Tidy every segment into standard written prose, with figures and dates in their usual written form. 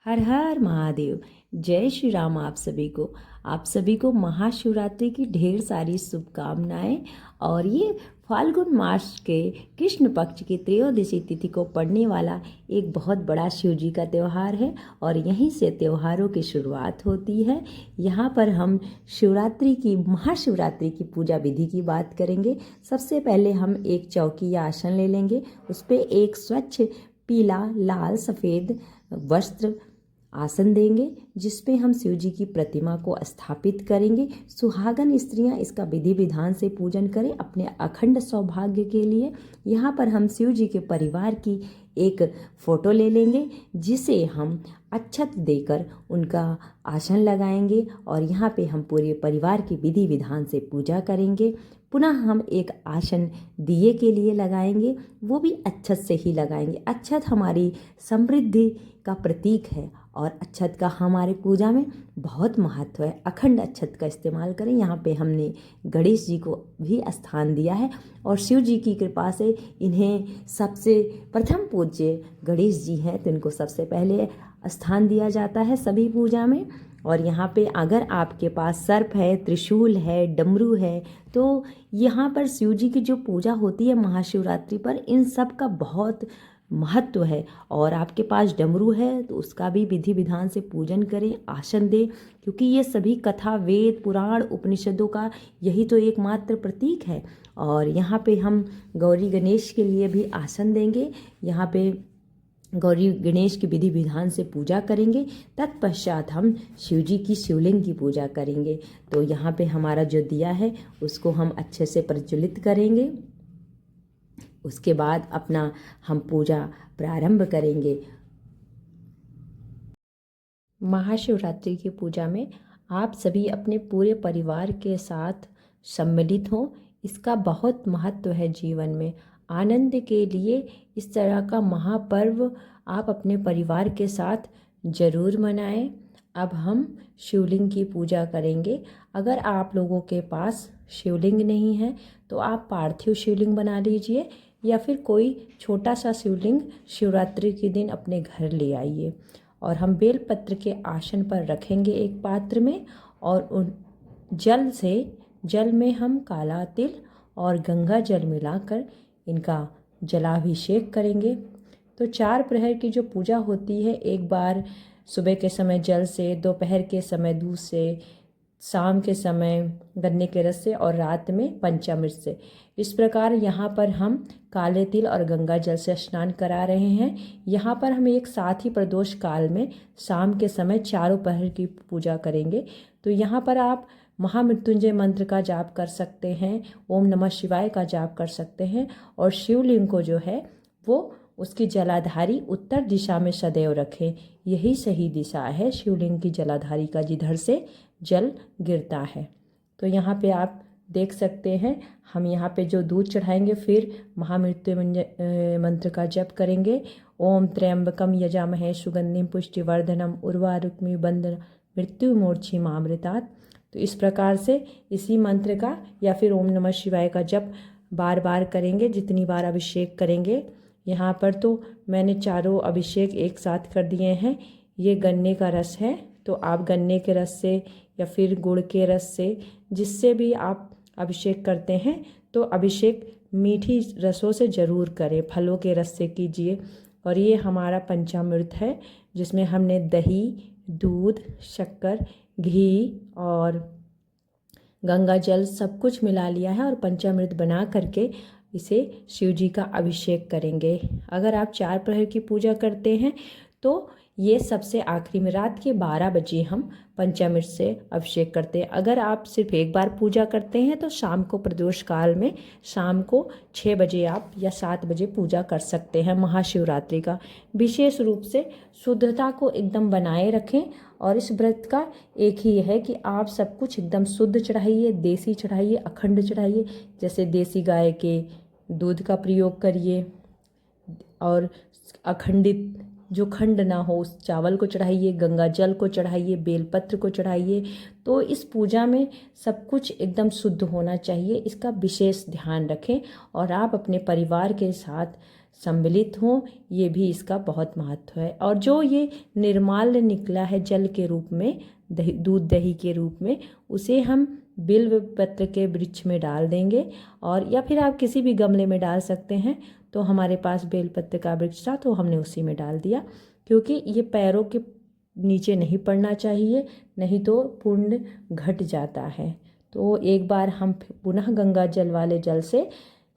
हर हर महादेव। जय श्री राम। आप सभी को महाशिवरात्रि की ढेर सारी शुभकामनाएं। और ये फाल्गुन मास के कृष्ण पक्ष की त्रयोदशी तिथि को पड़ने वाला एक बहुत बड़ा शिव जी का त्यौहार है और यहीं से त्योहारों की शुरुआत होती है। यहाँ पर हम महाशिवरात्रि की पूजा विधि की बात करेंगे। सबसे पहले हम एक चौकी या आसन ले लेंगे, उस पर एक स्वच्छ पीला लाल सफ़ेद वस्त्र आसन देंगे, जिसपे हम शिव जी की प्रतिमा को स्थापित करेंगे। सुहागन स्त्रियां इसका विधि विधान से पूजन करें अपने अखंड सौभाग्य के लिए। यहाँ पर हम शिव जी के परिवार की एक फ़ोटो ले लेंगे, जिसे हम अक्षत देकर उनका आसन लगाएंगे और यहाँ पे हम पूरे परिवार की विधि विधान से पूजा करेंगे। पुनः हम एक आसन दिए के लिए लगाएंगे, वो भी अक्षत से ही लगाएंगे। अक्षत हमारी समृद्धि का प्रतीक है और अक्षत का हमारे पूजा में बहुत महत्व है। अखंड अक्षत का इस्तेमाल करें। यहाँ पे हमने गणेश जी को भी स्थान दिया है और शिव जी की कृपा से इन्हें सबसे प्रथम पूज्य गणेश जी हैं, तो इनको सबसे पहले स्थान दिया जाता है सभी पूजा में। और यहाँ पे अगर आपके पास सर्प है, त्रिशूल है, डमरू है, तो यहाँ पर शिव जी की जो पूजा होती है महाशिवरात्रि पर, इन सब का बहुत महत्व है। और आपके पास डमरू है तो उसका भी विधि विधान से पूजन करें, आसन दें, क्योंकि ये सभी कथा, वेद, पुराण, उपनिषदों का यही तो एकमात्र प्रतीक है। और यहाँ पे हम गौरी गणेश के लिए भी आसन देंगे। यहाँ पे गौरी गणेश की विधि विधान से पूजा करेंगे। तत्पश्चात हम शिव जी की शिवलिंग की पूजा करेंगे। तो यहाँ पे हमारा जो दिया है उसको हम अच्छे से प्रज्वलित करेंगे। उसके बाद अपना हम पूजा प्रारंभ करेंगे। महाशिवरात्रि की पूजा में आप सभी अपने पूरे परिवार के साथ सम्मिलित हों। इसका बहुत महत्व है जीवन में। आनंद के लिए इस तरह का महापर्व आप अपने परिवार के साथ जरूर मनाएं। अब हम शिवलिंग की पूजा करेंगे। अगर आप लोगों के पास शिवलिंग नहीं है तो आप पार्थिव शिवलिंग बना लीजिए, या फिर कोई छोटा सा शिवलिंग शिवरात्रि के दिन अपने घर ले आइए। और हम बेलपत्र के आसन पर रखेंगे एक पात्र में, और उन जल में हम काला तिल और गंगा जल मिलाकर इनका जलाभिषेक करेंगे। तो 4 प्रहर की जो पूजा होती है, एक बार सुबह के समय जल से, दोपहर के समय दूध से, शाम के समय गन्ने के रस से और रात में पंचामृत से। इस प्रकार यहाँ पर हम काले तिल और गंगा जल से स्नान करा रहे हैं। यहाँ पर हम एक साथ ही प्रदोष काल में शाम के समय 4 प्रहर की पूजा करेंगे। तो यहाँ पर आप महामृत्युंजय मंत्र का जाप कर सकते हैं, ओम नमः शिवाय का जाप कर सकते हैं, और शिवलिंग को जो है वो उसकी जलाधारी उत्तर दिशा में सदैव रखें। यही सही दिशा है शिवलिंग की जलाधारी का, जिधर से जल गिरता है। तो यहाँ पे आप देख सकते हैं, हम यहाँ पे जो दूध चढ़ाएंगे, फिर महामृत्युंजय मंत्र का जप करेंगे। ओम त्र्यंबकम यजामहे सुगंधिम पुष्टिवर्धनम उर्वारुकमिव बंधना मृत्युमूर्छिमामृतात्। तो इस प्रकार से इसी मंत्र का या फिर ओम नमः शिवाय का जप बार बार करेंगे, जितनी बार अभिषेक करेंगे। यहाँ पर तो मैंने चारों अभिषेक एक साथ कर दिए हैं। ये गन्ने का रस है, तो आप गन्ने के रस से या फिर गुड़ के रस से, जिससे भी आप अभिषेक करते हैं, तो अभिषेक मीठी रसों से ज़रूर करें, फलों के रस से कीजिए। और ये हमारा पंचामृत है, जिसमें हमने दही, दूध, शक्कर, घी और गंगा जल सब कुछ मिला लिया है और पंचामृत बना करके इसे शिव जी का अभिषेक करेंगे। अगर आप 4 प्रहर की पूजा करते हैं तो ये सबसे आखिरी में रात के 12 बजे हम पंचामृत से अभिषेक करते हैं। अगर आप सिर्फ एक बार पूजा करते हैं तो शाम को प्रदोष काल में शाम को 6 बजे आप या 7 बजे पूजा कर सकते हैं महाशिवरात्रि का। विशेष रूप से शुद्धता को एकदम बनाए रखें। और इस व्रत का एक ही है कि आप सब कुछ एकदम शुद्ध चढ़ाइए, देसी चढ़ाइए, अखंड चढ़ाइए। जैसे देसी गाय के दूध का प्रयोग करिए, और अखंडित जो खंड ना हो उस चावल को चढ़ाइए, गंगा जल को चढ़ाइए, बेलपत्र को चढ़ाइए। तो इस पूजा में सब कुछ एकदम शुद्ध होना चाहिए, इसका विशेष ध्यान रखें। और आप अपने परिवार के साथ सम्मिलित हों, ये भी इसका बहुत महत्व है। और जो ये निर्माल्य निकला है जल के रूप में, दही दूध दही के रूप में, उसे हम बिल्व पत्र के वृक्ष में डाल देंगे, और या फिर आप किसी भी गमले में डाल सकते हैं। तो हमारे पास बेलपत्र का वृक्ष था तो हमने उसी में डाल दिया, क्योंकि ये पैरों के नीचे नहीं पड़ना चाहिए, नहीं तो पुण्य घट जाता है। तो एक बार हम पुनः गंगा जल वाले जल से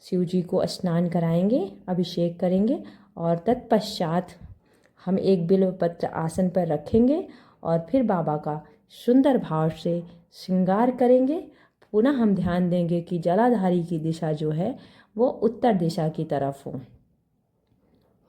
शिव जी को स्नान कराएंगे, अभिषेक करेंगे, और तत्पश्चात हम एक बिल्व पत्र आसन पर रखेंगे और फिर बाबा का सुंदर भाव से श्रृंगार करेंगे। पुनः हम ध्यान देंगे कि जलाधारी की दिशा जो है वो उत्तर दिशा की तरफ हो।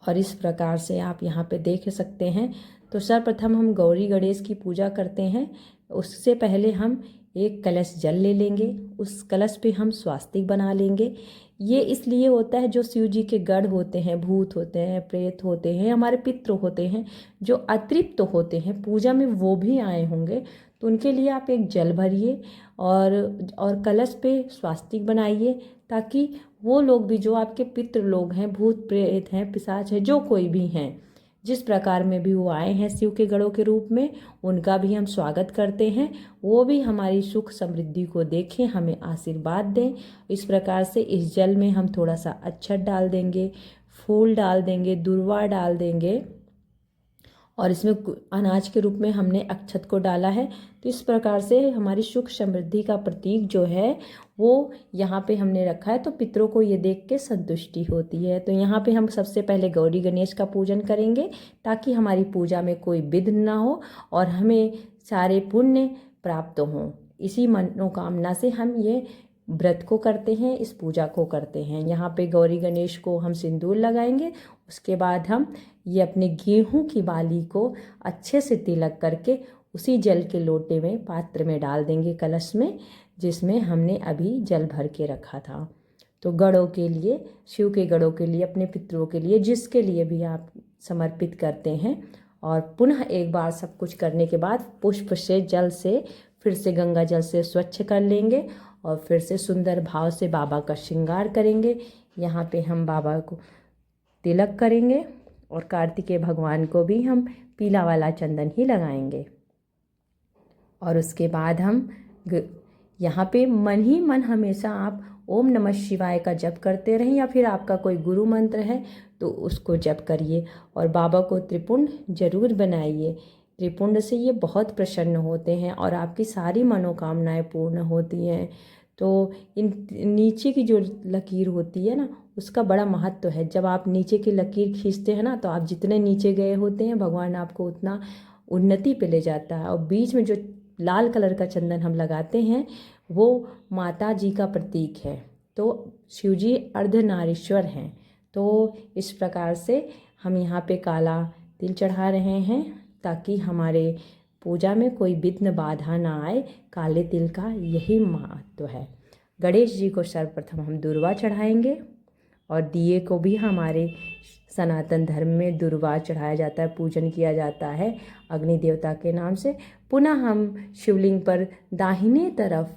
और इस प्रकार से आप यहाँ पे देख सकते हैं। तो सर्वप्रथम हम गौरी गणेश की पूजा करते हैं। उससे पहले हम एक कलश जल ले लेंगे, उस कलश पे हम स्वास्तिक बना लेंगे। ये इसलिए होता है, जो शिव जी के गढ़ होते हैं, भूत होते हैं, प्रेत होते हैं, हमारे पितृ होते हैं, जो अतृप्त होते हैं पूजा में, वो भी आए होंगे। तो उनके लिए आप एक जल भरिए और कलश पे स्वास्तिक बनाइए, ताकि वो लोग भी, जो आपके पितृ लोग हैं, भूत प्रेत हैं, पिशाच हैं, जो कोई भी हैं, जिस प्रकार में भी वो आए हैं शिव के गढ़ों के रूप में, उनका भी हम स्वागत करते हैं। वो भी हमारी सुख समृद्धि को देखें, हमें आशीर्वाद दें। इस प्रकार से इस जल में हम थोड़ा सा अक्षत डाल देंगे, फूल डाल देंगे, दुर्वा डाल देंगे, और इसमें अनाज के रूप में हमने अक्षत को डाला है। तो इस प्रकार से हमारी सुख समृद्धि का प्रतीक जो है वो यहाँ पे हमने रखा है। तो पितरों को ये देख के संतुष्टि होती है। तो यहाँ पे हम सबसे पहले गौरी गणेश का पूजन करेंगे, ताकि हमारी पूजा में कोई विघ्न ना हो और हमें सारे पुण्य प्राप्त हों। इसी मनोकामना से हम ये व्रत को करते हैं, इस पूजा को करते हैं। यहाँ पे गौरी गणेश को हम सिंदूर लगाएंगे। उसके बाद हम ये अपने गेहूं की बाली को अच्छे से तिलक करके उसी जल के लोटे में, पात्र में डाल देंगे, कलश में, जिसमें हमने अभी जल भर के रखा था। तो गढ़ों के लिए, शिव के गढ़ों के लिए, अपने पितरों के लिए, जिसके लिए भी आप समर्पित करते हैं। और पुनः एक बार सब कुछ करने के बाद पुष्प से, जल से, फिर से गंगा जल से स्वच्छ कर लेंगे और फिर से सुंदर भाव से बाबा का श्रृंगार करेंगे। यहाँ पे हम बाबा को तिलक करेंगे और कार्तिकेय भगवान को भी हम पीला वाला चंदन ही लगाएंगे। और उसके बाद हम यहाँ पे मन ही मन हमेशा आप ओम नमः शिवाय का जप करते रहें, या फिर आपका कोई गुरु मंत्र है तो उसको जप करिए। और बाबा को त्रिपुंड जरूर बनाइए। त्रिपुंड से ये बहुत प्रसन्न होते हैं और आपकी सारी मनोकामनाएं पूर्ण होती हैं। तो इन नीचे की जो लकीर होती है ना, उसका बड़ा महत्व है। जब आप नीचे की लकीर खींचते हैं ना, तो आप जितने नीचे गए होते हैं, भगवान आपको उतना उन्नति पे ले जाता है। और बीच में जो लाल कलर का चंदन हम लगाते हैं, वो माता जी का प्रतीक है। तो शिव जी अर्धनारीश्वर हैं। तो इस प्रकार से हम यहाँ पे काला तिल चढ़ा रहे हैं, ताकि हमारे पूजा में कोई विघ्न बाधा ना आए। काले तिल का यही महत्व है। गणेश जी को सर्वप्रथम हम दुर्वा चढ़ाएंगे, और दिए को भी हमारे सनातन धर्म में दुर्वा चढ़ाया जाता है, पूजन किया जाता है अग्नि देवता के नाम से। पुनः हम शिवलिंग पर दाहिने तरफ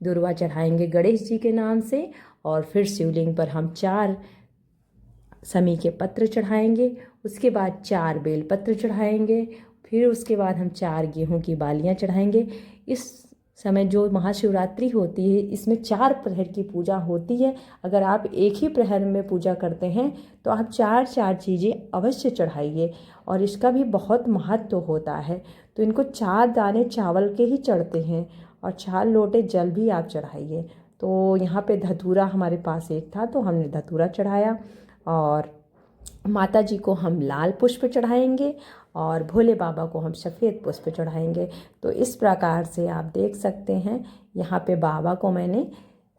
दुर्वा चढ़ाएंगे गणेश जी के नाम से, और फिर शिवलिंग पर हम 4 समी के पत्र चढ़ाएंगे। उसके बाद 4 बेलपत्र चढ़ाएंगे। फिर उसके बाद हम 4 गेहूं की बालियां चढ़ाएंगे। इस समय जो महाशिवरात्रि होती है, इसमें 4 प्रहर की पूजा होती है। अगर आप एक ही प्रहर में पूजा करते हैं तो आप 4 चीज़ें अवश्य चढ़ाइए, और इसका भी बहुत महत्व होता है। तो इनको 4 दाने चावल के ही चढ़ते हैं, और 4 लोटे जल भी आप चढ़ाइए। तो यहाँ पे धतूरा हमारे पास एक था, तो हमने धतूरा चढ़ाया। और माता जी को हम लाल पुष्प चढ़ाएंगे, और भोले बाबा को हम सफ़ेद पुष्प चढ़ाएंगे। तो इस प्रकार से आप देख सकते हैं, यहाँ पे बाबा को मैंने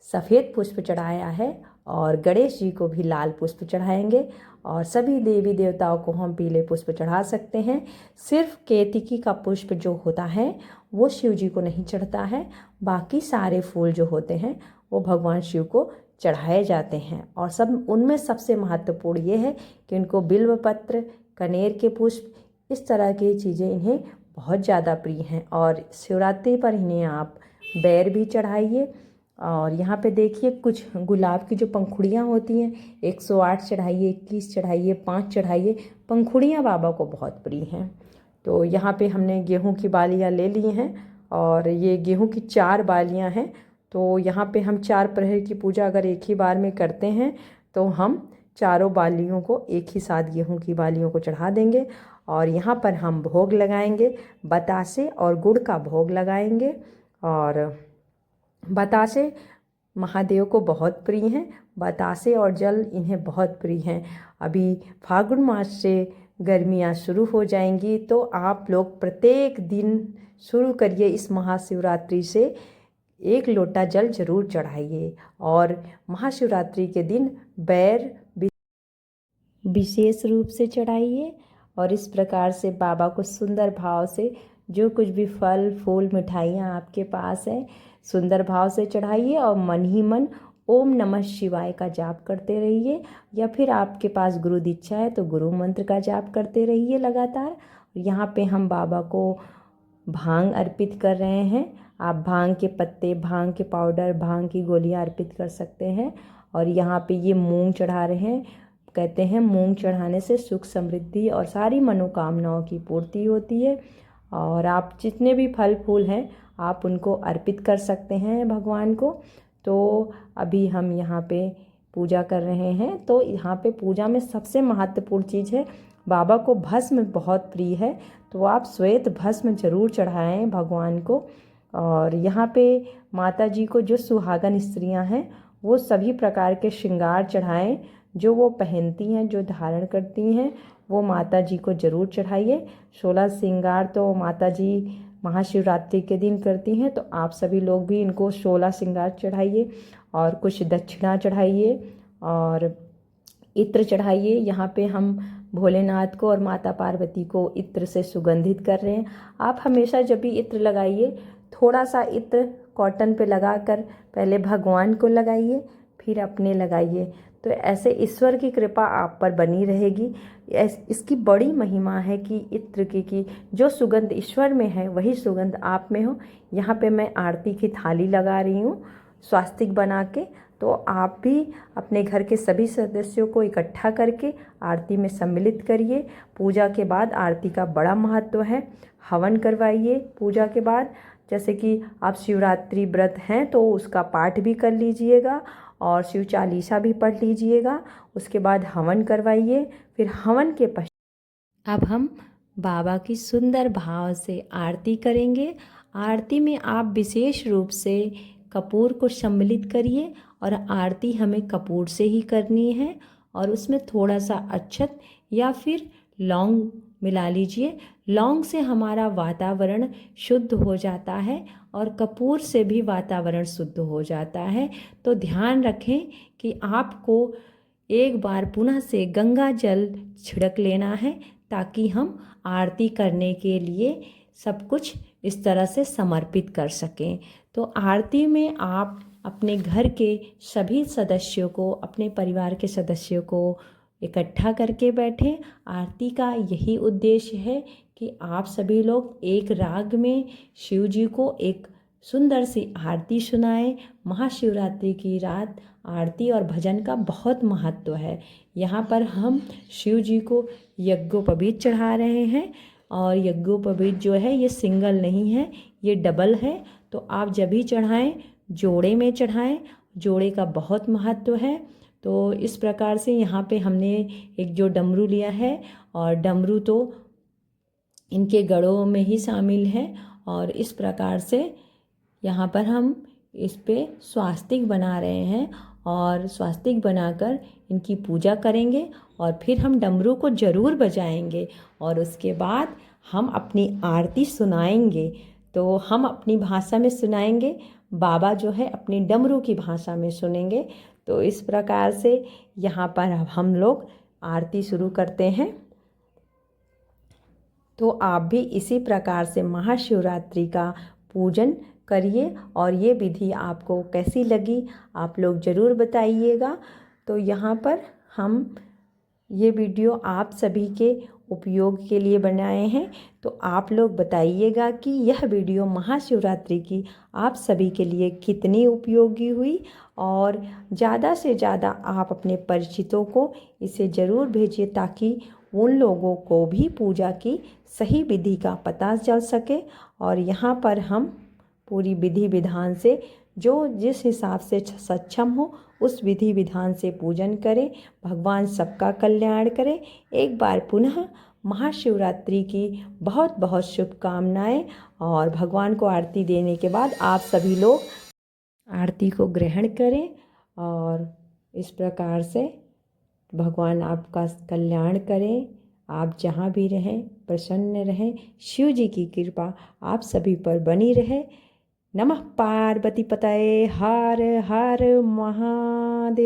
सफ़ेद पुष्प चढ़ाया है, और गणेश जी को भी लाल पुष्प चढ़ाएंगे, और सभी देवी देवताओं को हम पीले पुष्प चढ़ा सकते हैं। सिर्फ केतकी का पुष्प जो होता है वो शिव जी को नहीं चढ़ता है। बाकी सारे फूल जो होते हैं वो भगवान शिव को चढ़ाए जाते हैं। और सब उनमें सबसे महत्वपूर्ण ये है कि उनको बिल्व पत्र, कनेर के पुष्प, इस तरह की चीज़ें इन्हें बहुत ज़्यादा प्रिय हैं। और शिवरात्रि पर इन्हें आप बेर भी चढ़ाइए, और यहाँ पे देखिए कुछ गुलाब की जो पंखुड़ियाँ होती हैं, 108 चढ़ाइए, 21 चढ़ाइए, 5 चढ़ाइए। पंखुड़ियाँ बाबा को बहुत प्रिय हैं। तो यहाँ पे हमने गेहूं की बालियाँ ले ली हैं और ये गेहूं की 4 बालियाँ हैं। तो यहाँ पे हम 4 प्रहर की पूजा अगर एक ही बार में करते हैं तो हम चारों बालियों को एक ही साथ गेहूं की बालियों को चढ़ा देंगे। और यहाँ पर हम भोग लगाएंगे, बतासे और गुड़ का भोग लगाएंगे। और बतासे महादेव को बहुत प्रिय हैं, बतासे और जल इन्हें बहुत प्रिय हैं। अभी फाल्गुन मास से गर्मियाँ शुरू हो जाएंगी, तो आप लोग प्रत्येक दिन शुरू करिए इस महाशिवरात्रि से 1 लोटा जल जरूर चढ़ाइए। और महाशिवरात्रि के दिन बैर विशेष रूप से चढ़ाइए। और इस प्रकार से बाबा को सुंदर भाव से जो कुछ भी फल फूल मिठाइयाँ आपके पास है, सुंदर भाव से चढ़ाइए और मन ही मन ओम नमः शिवाय का जाप करते रहिए। या फिर आपके पास गुरु दीक्षा है तो गुरु मंत्र का जाप करते रहिए लगातार। यहाँ पे हम बाबा को भांग अर्पित कर रहे हैं। आप भांग के पत्ते, भांग के पाउडर, भांग की गोलियां अर्पित कर सकते हैं। और यहाँ पे ये मूंग चढ़ा रहे हैं। कहते हैं मूंग चढ़ाने से सुख समृद्धि और सारी मनोकामनाओं की पूर्ति होती है। और आप जितने भी फल फूल हैं आप उनको अर्पित कर सकते हैं भगवान को। तो अभी हम यहाँ पे पूजा कर रहे हैं। तो यहाँ पे पूजा में सबसे महत्वपूर्ण चीज़ है, बाबा को भस्म बहुत प्रिय है, तो आप श्वेत भस्म जरूर चढ़ाएं भगवान को। और यहाँ पे माता जी को जो सुहागन स्त्रियाँ हैं वो सभी प्रकार के श्रृंगार चढ़ाएं, जो वो पहनती हैं, जो धारण करती हैं, वो माता जी को जरूर चढ़ाइए। 16 श्रृंगार तो माता जी महाशिवरात्रि के दिन करती हैं, तो आप सभी लोग भी इनको 16 श्रृंगार चढ़ाइए और कुछ दक्षिणा चढ़ाइए और इत्र चढ़ाइए। यहाँ पे हम भोलेनाथ को और माता पार्वती को इत्र से सुगंधित कर रहे हैं। आप हमेशा जब भी इत्र लगाइए, थोड़ा सा इत्र कॉटन पे लगाकर पहले भगवान को लगाइए, फिर अपने लगाइए। तो ऐसे ईश्वर की कृपा आप पर बनी रहेगी। इसकी बड़ी महिमा है कि इत्र की जो सुगंध ईश्वर में है वही सुगंध आप में हो। यहाँ पे मैं आरती की थाली लगा रही हूँ स्वास्तिक बना के। तो आप भी अपने घर के सभी सदस्यों को इकट्ठा करके आरती में सम्मिलित करिए। पूजा के बाद आरती का बड़ा महत्व है। हवन करवाइए पूजा के बाद। जैसे कि आप शिवरात्रि व्रत हैं तो उसका पाठ भी कर लीजिएगा और शिव चालीसा भी पढ़ लीजिएगा। उसके बाद हवन करवाइए। फिर हवन के पश्चात अब हम बाबा की सुंदर भाव से आरती करेंगे। आरती में आप विशेष रूप से कपूर को सम्मिलित करिए और आरती हमें कपूर से ही करनी है। और उसमें थोड़ा सा अक्षत या फिर लौंग मिला लीजिए। लौंग से हमारा वातावरण शुद्ध हो जाता है और कपूर से भी वातावरण शुद्ध हो जाता है। तो ध्यान रखें कि आपको एक बार पुनः से गंगा जल छिड़क लेना है, ताकि हम आरती करने के लिए सब कुछ इस तरह से समर्पित कर सकें। तो आरती में आप अपने घर के सभी सदस्यों को, अपने परिवार के सदस्यों को इकट्ठा करके बैठें। आरती का यही उद्देश्य है कि आप सभी लोग एक राग में शिव जी को एक सुंदर सी आरती सुनाएं। महाशिवरात्रि की रात आरती और भजन का बहुत महत्व है। यहाँ पर हम शिव जी को यज्ञोपवीत चढ़ा रहे हैं। और यज्ञोपवीत जो है ये सिंगल नहीं है, ये डबल है। तो आप जब भी चढ़ाएं जोड़े में चढ़ाएं, जोड़े का बहुत महत्व है। तो इस प्रकार से यहाँ पे हमने एक जो डमरू लिया है, और डमरू तो इनके गढ़ों में ही शामिल है। और इस प्रकार से यहाँ पर हम इस पे स्वास्तिक बना रहे हैं और स्वास्तिक बनाकर इनकी पूजा करेंगे। और फिर हम डमरू को ज़रूर बजाएंगे और उसके बाद हम अपनी आरती सुनाएंगे। तो हम अपनी भाषा में सुनाएंगे, बाबा जो है अपनी डमरू की भाषा में सुनेंगे। तो इस प्रकार से यहाँ पर हम लोग आरती शुरू करते हैं। तो आप भी इसी प्रकार से महाशिवरात्रि का पूजन करिए। और ये विधि आपको कैसी लगी आप लोग ज़रूर बताइएगा। तो यहाँ पर हम ये वीडियो आप सभी के उपयोग के लिए बनाए हैं, तो आप लोग बताइएगा कि यह वीडियो महाशिवरात्रि की आप सभी के लिए कितनी उपयोगी हुई। और ज़्यादा से ज़्यादा आप अपने परिचितों को इसे ज़रूर भेजिए, ताकि उन लोगों को भी पूजा की सही विधि का पता चल सके। और यहाँ पर हम पूरी विधि विधान से, जो जिस हिसाब से सक्षम हो उस विधि विधान से पूजन करें। भगवान सबका कल्याण करें। एक बार पुनः महाशिवरात्रि की बहुत बहुत शुभकामनाएं। और भगवान को आरती देने के बाद आप सभी लोग आरती को ग्रहण करें। और इस प्रकार से भगवान आपका कल्याण करें। आप जहाँ भी रहें प्रसन्न रहें। शिव जी की कृपा आप सभी पर बनी रहे। नमः पार्वती पतये हर हर महादेव।